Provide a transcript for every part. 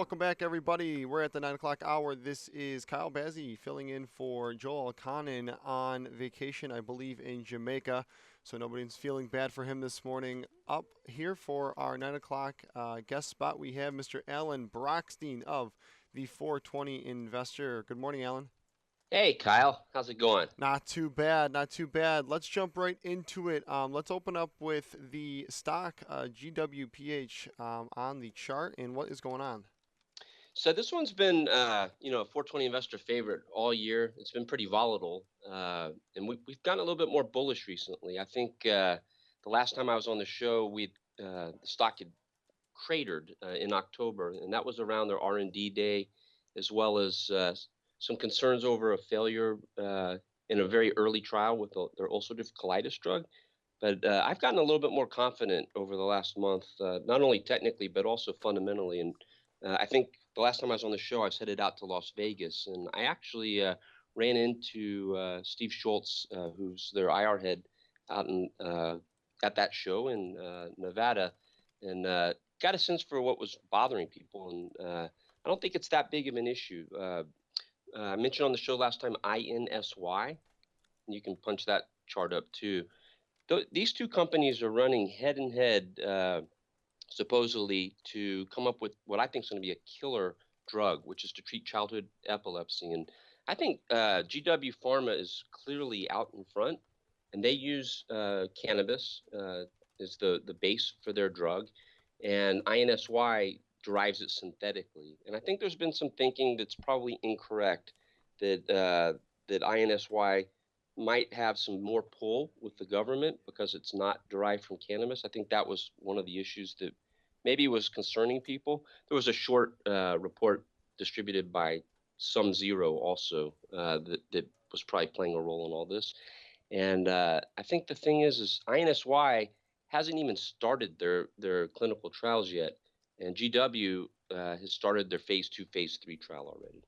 welcome back, everybody. We're at the 9 o'clock hour. This is Kyle Bazzi filling in for Joel Conan on vacation, I believe, in Jamaica. So nobody's feeling bad for him this morning. Up here for our 9 o'clock guest spot, we have Mr. Alan Brochstein of the 420 Investor. Good morning, Alan. Hey, Kyle. How's it going? Not too bad, not too bad. Let's jump right into it. Let's open up with the stock GWPH on the chart and what is going on. So this one's been, a 420 investor favorite all year. It's been pretty volatile, and we've gotten a little bit more bullish recently. I think the last time I was on the show, the stock had cratered in October, and that was around their R&D day, as well as some concerns over a failure in a very early trial with their ulcerative colitis drug. But I've gotten a little bit more confident over the last month, not only technically but also fundamentally. And I think the last time I was on the show, I was headed out to Las Vegas, and I actually ran into Steve Schultz, who's their IR head, out at that show in Nevada, and got a sense for what was bothering people. And I don't think it's that big of an issue. I mentioned on the show last time INSY, and you can punch that chart up too. These two companies are running head and head, supposedly, to come up with what I think is going to be a killer drug, which is to treat childhood epilepsy. And I think GW Pharma is clearly out in front, and they use cannabis as the base for their drug, and INSY derives it synthetically. And I think there's been some thinking that's probably incorrect that INSY might have some more pull with the government because it's not derived from cannabis. I think that was one of the issues that maybe was concerning people. There was a short report distributed by Some Zero also that was probably playing a role in all this. And I think the thing is INSY hasn't even started their clinical trials yet, and GW has started their phase 2, phase 3 trial already.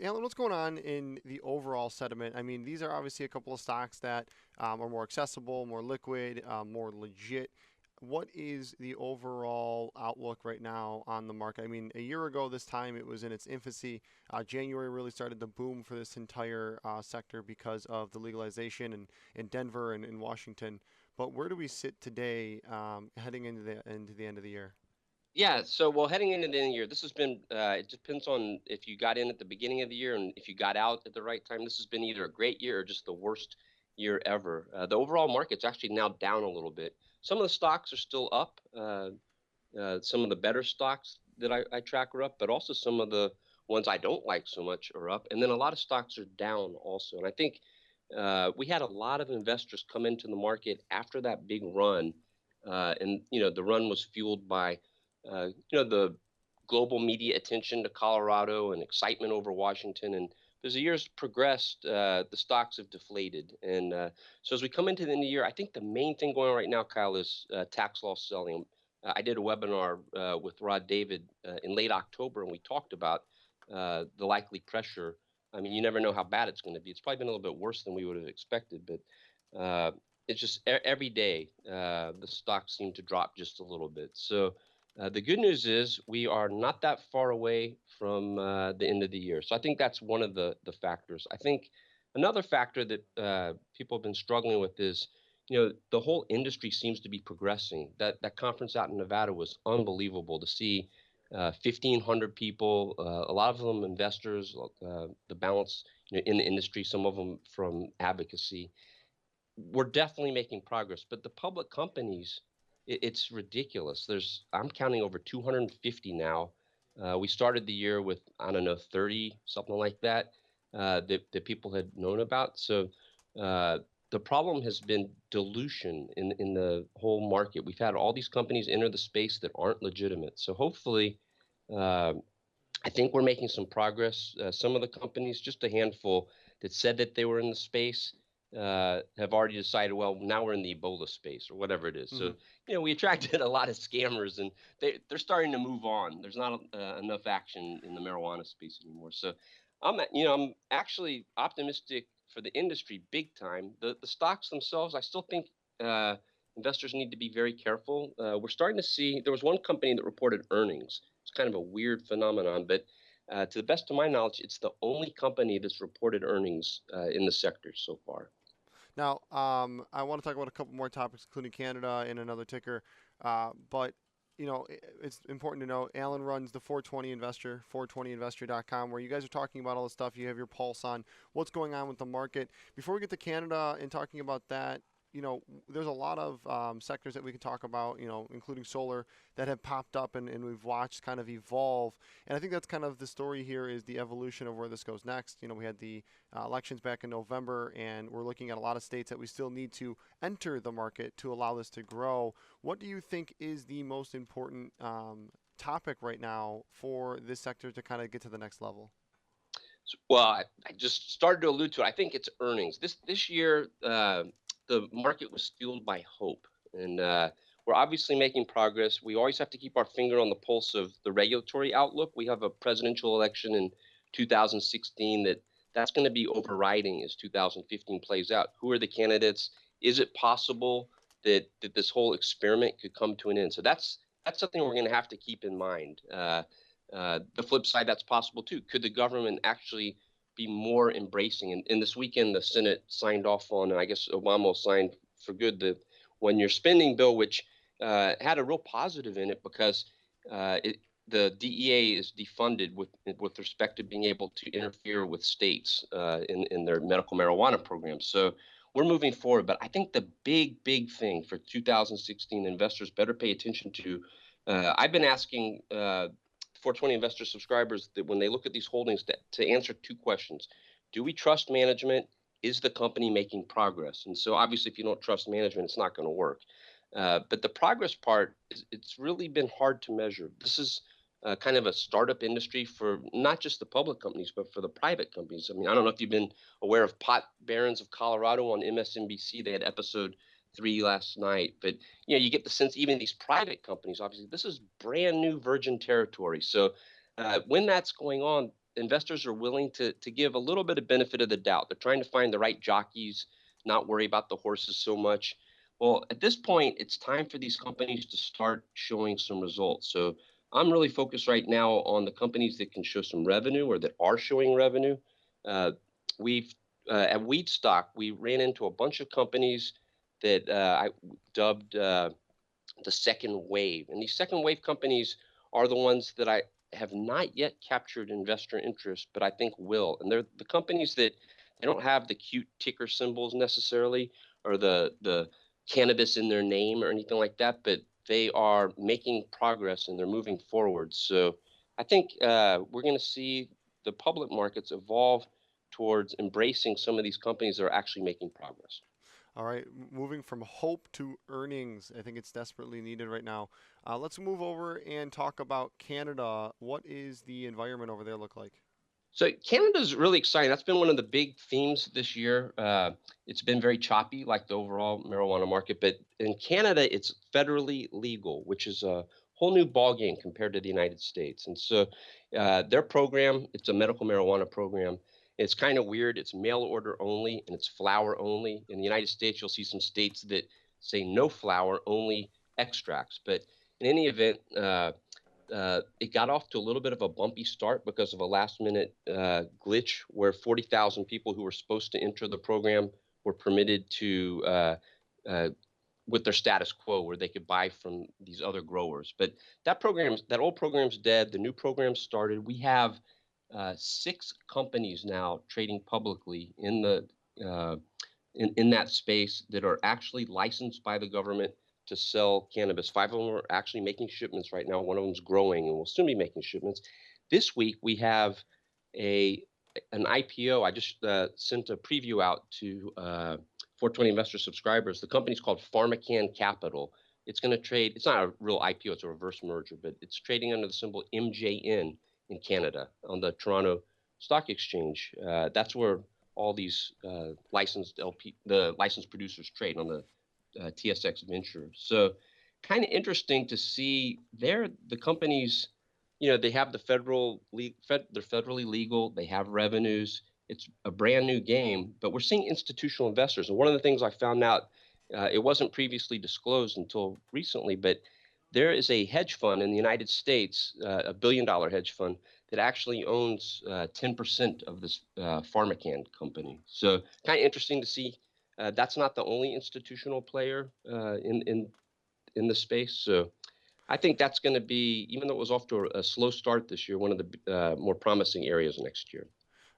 Alan, what's going on in the overall sentiment? I mean, these are obviously a couple of stocks that are more accessible, more liquid, more legit. What is the overall outlook right now on the market? I mean, a year ago this time it was in its infancy. January really started to boom for this entire sector because of the legalization in Denver and in Washington. But where do we sit today, heading into the end of the year? Yeah, so well, heading into the end of the year, this has been, it depends on if you got in at the beginning of the year and if you got out at the right time. This has been either a great year or just the worst year ever. The overall market's actually now down a little bit. Some of the stocks are still up. Some of the better stocks that I track are up, but also some of the ones I don't like so much are up. And then a lot of stocks are down also. And I think we had a lot of investors come into the market after that big run. The run was fueled by the global media attention to Colorado and excitement over Washington. And as the years progressed, the stocks have deflated. And so as we come into the end of the year, I think the main thing going on right now, Kyle, is tax loss selling. I did a webinar with Rod David in late October, and we talked about the likely pressure. I mean, you never know how bad it's going to be. It's probably been a little bit worse than we would have expected, but it's just every day the stocks seem to drop just a little bit. So the good news is we are not that far away from the end of the year. So I think that's one of the factors. I think another factor that people have been struggling with is, the whole industry seems to be progressing. That conference out in Nevada was unbelievable to see 1,500 people, a lot of them investors, the balance in the industry, some of them from advocacy. We're definitely making progress, but the public companies, it's ridiculous. I'm counting over 250 now. We started the year with, I don't know, 30, something like that, that people had known about. So the problem has been dilution in the whole market. We've had all these companies enter the space that aren't legitimate. So hopefully, I think we're making some progress. Some of the companies, just a handful that said that they were in the space, have already decided, well, now we're in the Ebola space or whatever it is. Mm-hmm. So, we attracted a lot of scammers, and they're starting to move on. There's not enough action in the marijuana space anymore. So I'm actually optimistic for the industry big time. The stocks themselves, I still think investors need to be very careful. We're starting to see there was one company that reported earnings. It's kind of a weird phenomenon, but to the best of my knowledge, it's the only company that's reported earnings in the sector so far. Now, I want to talk about a couple more topics, including Canada and another ticker. But it's important to know Alan runs the 420 Investor, 420investor.com, where you guys are talking about all the stuff. You have your pulse on what's going on with the market. Before we get to Canada and talking about that, there's a lot of sectors that we can talk about, including solar, that have popped up and we've watched kind of evolve. And I think that's kind of the story here is the evolution of where this goes next. We had the elections back in November, and we're looking at a lot of states that we still need to enter the market to allow this to grow. What do you think is the most important topic right now for this sector to kind of get to the next level? Well, I just started to allude to it. I think it's earnings. This year, the market was fueled by hope, and we're obviously making progress. We always have to keep our finger on the pulse of the regulatory outlook. We have a presidential election in 2016 that's going to be overriding as 2015 plays out. Who are the candidates? Is it possible that this whole experiment could come to an end? So that's something we're going to have to keep in mind. The flip side, that's possible too. Could the government actually be more embracing? And this weekend, the Senate signed off on, and I guess Obama signed for good, the one-year spending bill, which had a real positive in it because the DEA is defunded with respect to being able to interfere with states in their medical marijuana programs. So we're moving forward. But I think the big thing for 2016 investors better pay attention to. I've been asking 420 investor subscribers that when they look at these holdings to answer two questions. Do we trust management? Is the company making progress? And so obviously, if you don't trust management, it's not going to work. But the progress part, it's really been hard to measure. This is kind of a startup industry for not just the public companies, but for the private companies. I mean, I don't know if you've been aware of Pot Barons of Colorado on MSNBC. They had episode 3 last night, but you get the sense even these private companies, obviously, this is brand new virgin territory. So when that's going on, investors are willing to give a little bit of benefit of the doubt. They're trying to find the right jockeys, not worry about the horses so much. Well, at this point, it's time for these companies to start showing some results. So I'm really focused right now on the companies that can show some revenue or that are showing revenue. We've at Weedstock, we ran into a bunch of companies that I dubbed the second wave. And these second wave companies are the ones that I have not yet captured investor interest, but I think will. And they're the companies that they don't have the cute ticker symbols necessarily or the cannabis in their name or anything like that, but they are making progress and they're moving forward. So I think we're going to see the public markets evolve towards embracing some of these companies that are actually making progress. All right, moving from hope to earnings. I think it's desperately needed right now. Let's move over and talk about Canada. What is the environment over there look like? So Canada's really exciting. That's been one of the big themes this year. It's been very choppy, like the overall marijuana market, but in Canada, it's federally legal, which is a whole new ballgame compared to the United States. And so their program, it's a medical marijuana program. It's kind of weird. It's mail order only and it's flower only. In the United States, you'll see some states that say no flower, only extracts. But in any event, it got off to a little bit of a bumpy start because of a last minute glitch where 40,000 people who were supposed to enter the program were permitted to, with their status quo, where they could buy from these other growers. But that old program's dead. The new program started. We have 6 companies now trading publicly in in that space that are actually licensed by the government to sell cannabis. 5 of them are actually making shipments right now. One of them is growing and will soon be making shipments. This week we have an IPO. I just sent a preview out to 420 investor subscribers. The company's called PharmaCann Capital. It's going to trade. It's not a real IPO. It's a reverse merger, but it's trading under the symbol MJN in Canada on the Toronto Stock Exchange. That's where all these the licensed producers trade on the TSX Venture. So kind of interesting to see the companies, they have they're federally legal, they have revenues. It's a brand new game, but we're seeing institutional investors. And one of the things I found out It wasn't previously disclosed until recently, but there is a hedge fund in the United States, a $1 billion hedge fund, that actually owns 10% of this PharmaCann company. So kind of interesting to see. That's not the only institutional player in the space. So I think that's going to be, even though it was off to a slow start this year, one of the more promising areas next year.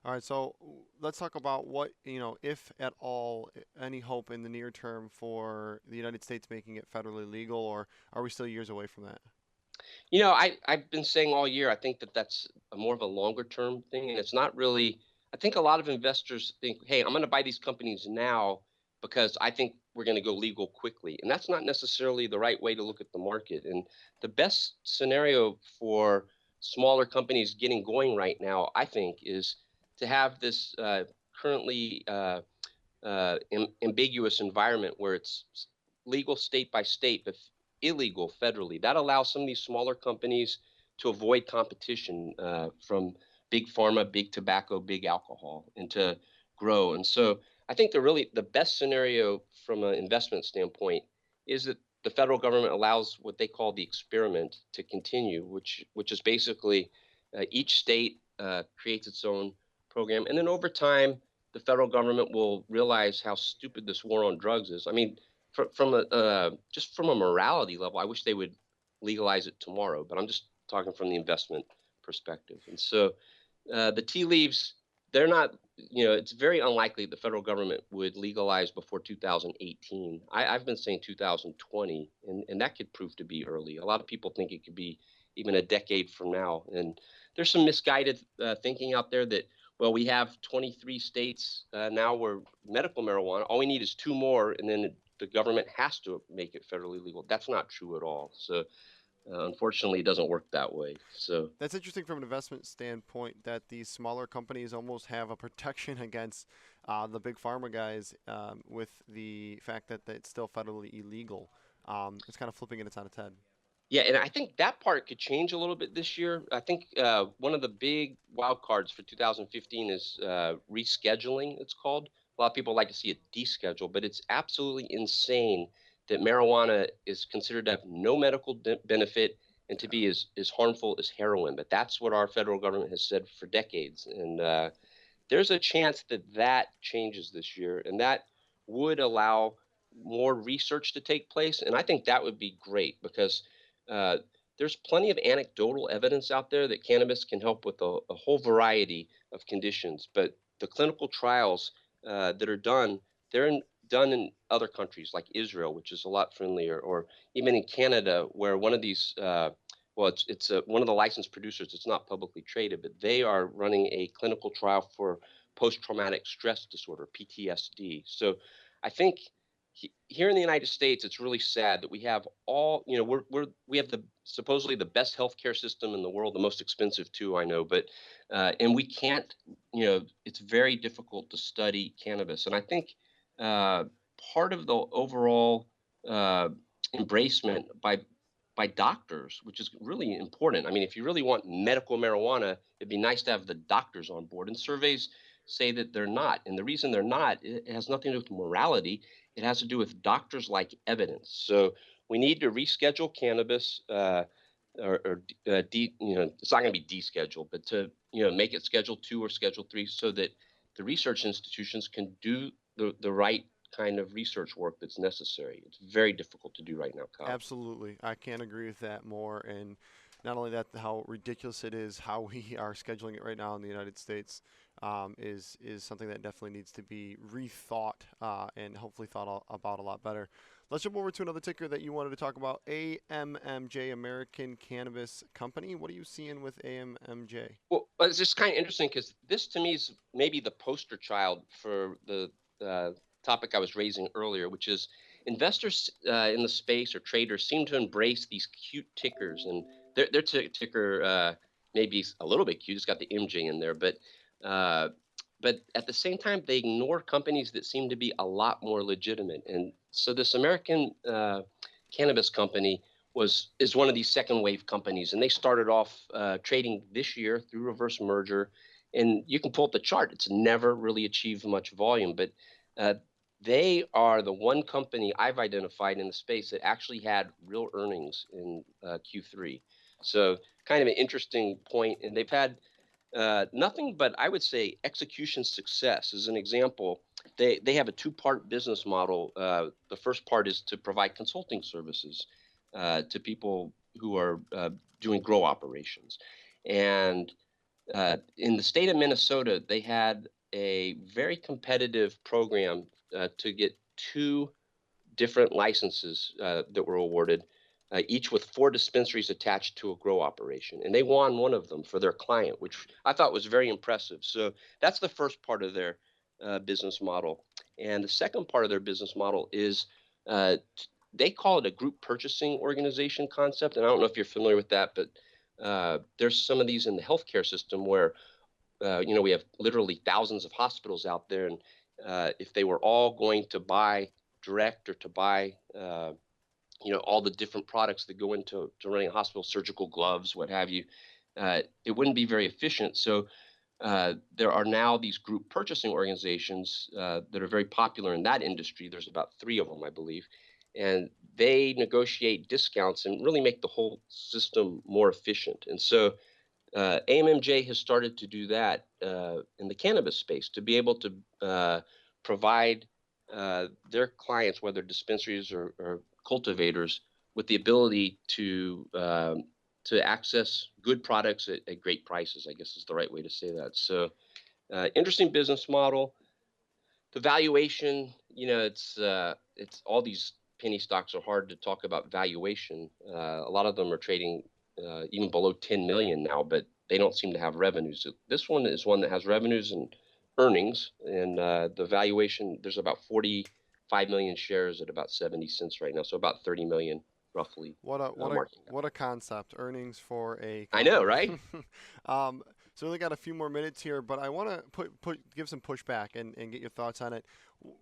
All right, so let's talk about what, if at all, any hope in the near term for the United States making it federally legal, or are we still years away from that? I've been saying all year, I think that that's more of a longer term thing. And it's not really, I think a lot of investors think, hey, I'm going to buy these companies now because I think we're going to go legal quickly. And that's not necessarily the right way to look at the market. And the best scenario for smaller companies getting going right now, I think, is to have this currently ambiguous environment where it's legal state by state, but illegal federally. That allows some of these smaller companies to avoid competition from big pharma, big tobacco, big alcohol, and to grow. And so I think the best scenario from an investment standpoint is that the federal government allows what they call the experiment to continue, which is basically each state creates its own program, and then over time the federal government will realize how stupid this war on drugs is. I mean, from a just from a morality level, I wish they would legalize it tomorrow. But I'm just talking from the investment perspective. And so the tea leaves, they're not. It's very unlikely the federal government would legalize before 2018. I've been saying 2020, and that could prove to be early. A lot of people think it could be even a decade from now. And there's some misguided thinking out there that, well, we have 23 states now where medical marijuana, all we need is two more, and then the government has to make it federally legal. That's not true at all. So unfortunately, it doesn't work that way. So That's interesting from an investment standpoint that these smaller companies almost have a protection against the big pharma guys with the fact that it's still federally illegal. It's kind of flipping it on its head. yeah, and I think that part could change a little bit this year. I think one of the big wild cards for 2015 is rescheduling, it's called. A lot of people like to see it descheduled, but it's absolutely insane that marijuana is considered to have no medical benefit and to Yeah. be as harmful as heroin. But that's what our federal government has said for decades. And there's a chance that that changes this year, and that would allow more research to take place. And I think that would be great because uh, there's plenty of anecdotal evidence out there that cannabis can help with a whole variety of conditions. But the clinical trials that are done, done in other countries like Israel, which is a lot friendlier, or even in Canada, where one of these well, it's one of the licensed producers. It's not publicly traded, but they are running a clinical trial for post-traumatic stress disorder (PTSD). So, I think here in the United States, it's really sad that we have all, we have the supposedly the best healthcare system in the world, the most expensive too, I know, but and we can't, it's very difficult to study cannabis, and I think uh, part of the overall uh, embracement by doctors, which is really important. I mean, if you really want medical marijuana, it'd be nice to have the doctors on board. And surveys say that they're not. And the reason they're not, it has nothing to do with morality. It has to do with doctors like evidence. So we need to reschedule cannabis, it's not going to be descheduled, but to make it Schedule 2 or Schedule 3, so that the research institutions can do the right kind of research work that's necessary. It's very difficult to do right now, Kyle. Absolutely. I can't agree with that more. And not only that, how ridiculous it is, how we are scheduling it right now in the United States is something that definitely needs to be rethought and hopefully about a lot better. Let's jump over to another ticker that you wanted to talk about, AMMJ, American Cannabis Company. What are you seeing with AMMJ? Well, it's just kind of interesting because this to me is maybe the poster child for the uh, topic I was raising earlier, which is investors in the space or traders seem to embrace these cute tickers, and their ticker maybe a little bit cute. It's got the MJ in there, uh, but at the same time, they ignore companies that seem to be a lot more legitimate. And so this American cannabis company is one of these second wave companies, and they started off trading this year through reverse merger. And you can pull up the chart; it's never really achieved much volume, but uh, They are the one company I've identified in the space that actually had real earnings in Q3. So kind of an interesting point, and they've had nothing but, I would say, execution success. As an example, they have a two-part business model. The first part is to provide consulting services to people who are doing grow operations, and in the state of Minnesota, they had a very competitive program to get two different licenses that were awarded, each with 4 dispensaries attached to a grow operation. And they won one of them for their client, which I thought was very impressive. So that's the first part of their business model. And the second part of their business model is uh, they call it a group purchasing organization concept. And I don't know if you're familiar with that, but there's some of these in the healthcare system where we have literally thousands of hospitals out there, and if they were all going to buy direct or to buy, all the different products that go into running a hospital, surgical gloves, what have you, it wouldn't be very efficient. So there are now these group purchasing organizations that are very popular in that industry. There's about 3 of them, I believe, and they negotiate discounts and really make the whole system more efficient. And so AMMJ has started to do that in the cannabis space to be able to provide their clients, whether dispensaries or cultivators, with the ability to access good products at great prices. I guess is the right way to say that. So, interesting business model. The valuation, it's all these penny stocks are hard to talk about valuation. A lot of them are trading even below 10 million now, but they don't seem to have revenues. So this one is one that has revenues and earnings, and the valuation, there's about 45 million shares at about 70 cents right now, so about 30 million roughly What a what a market cap. what a concept! Earnings for a I know, company. right? um, so we only got a few more minutes here, but I want to give some pushback and get your thoughts on it.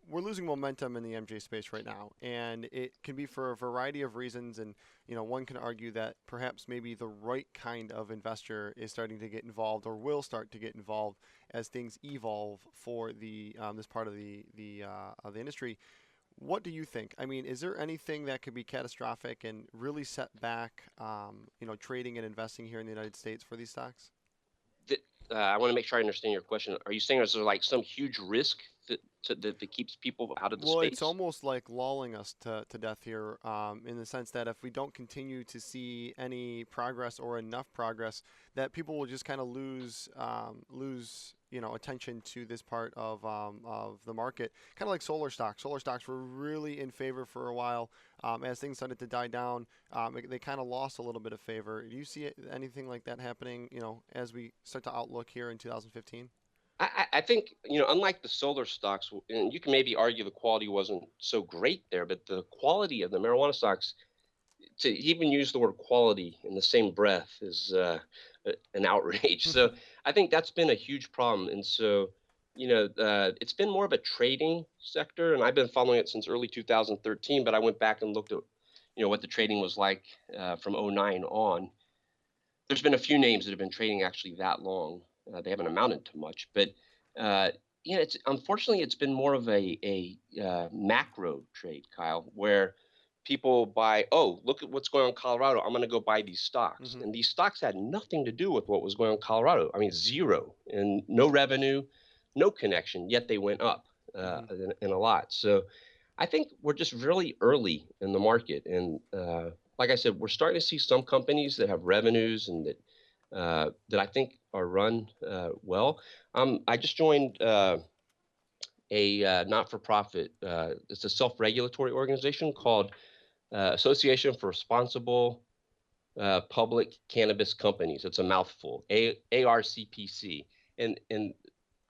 We're losing momentum in the MJ space right now, and it can be for a variety of reasons. And one can argue that perhaps maybe the right kind of investor is starting to get involved or will start to get involved as things evolve for the this part of the industry. What do you think? I mean, is there anything that could be catastrophic and really set back, trading and investing here in the United States for these stocks? I want to make sure I understand your question. Are you saying is there like some huge risk that keeps people out of the Well, it's space? almost like lulling us to death here, in the sense that if we don't continue to see any progress or enough progress, that people will just kind of lose attention to this part of the market. Kind of like solar stocks. Solar stocks were really in favor for a while. As things started to die down, they kind of lost a little bit of favor. Do you see anything like that happening? As we start to outlook here in 2015? I think, unlike the solar stocks, and you can maybe argue the quality wasn't so great there, but the quality of the marijuana stocks, to even use the word quality in the same breath is an outrage. So I think that's been a huge problem. And so, it's been more of a trading sector, and I've been following it since early 2013, but I went back and looked at, what the trading was like from '09 on. There's been a few names that have been trading actually that long. They haven't amounted to much, but uh, it's unfortunately it's been more of a macro trade, Kyle, where people buy. Oh, look at what's going on in Colorado. I'm going to go buy these stocks, Hmm. and these stocks had nothing to do with what was going on in Colorado. I mean, zero and no revenue, no connection. Yet they went up Hmm. in a lot. So I think we're just really early in the market, and like I said, we're starting to see some companies that have revenues and that I think are run well. I just joined a not-for-profit. It's a self-regulatory organization called Association for Responsible Public Cannabis Companies. It's a mouthful. ARCPC, and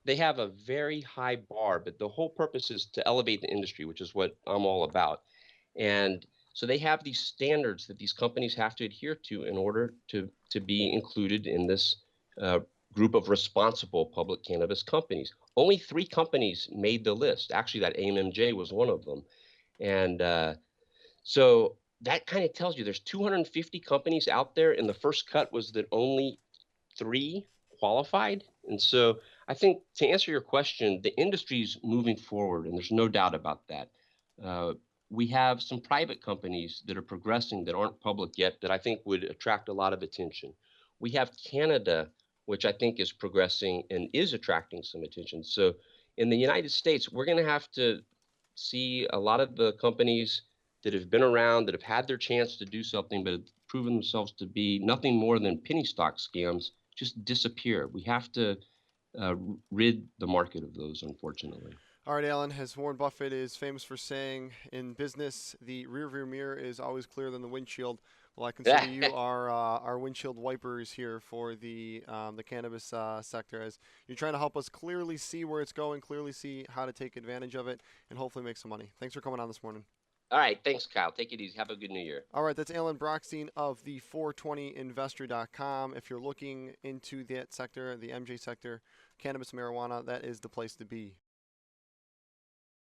they have a very high bar, but the whole purpose is to elevate the industry, which is what I'm all about. And so they have these standards that these companies have to adhere to in order to be included in this uh, group of responsible public cannabis companies. Only 3 companies made the list. Actually, that AMMJ was one of them. And so that kind of tells you there's 250 companies out there, and the first cut was that only 3 qualified. And so I think to answer your question, the industry's moving forward, and there's no doubt about that. Uh, we have some private companies that are progressing that aren't public yet that I think would attract a lot of attention. We have Canada, which I think is progressing and is attracting some attention. So in the United States, we're going to have to see a lot of the companies that have been around, that have had their chance to do something, but have proven themselves to be nothing more than penny stock scams, just disappear. We have to rid the market of those, unfortunately. All right, Alan, as Warren Buffett is famous for saying, in business, the rearview mirror is always clearer than the windshield. Well, I consider you our windshield wipers here for the cannabis sector, as you're trying to help us clearly see where it's going, clearly see how to take advantage of it, and hopefully make some money. Thanks for coming on this morning. All right. Thanks, Kyle. Take it easy. Have a good new year. All right, that's Alan Brochstein of the 420investor.com. If you're looking into that sector, the MJ sector, cannabis, marijuana, that is the place to be.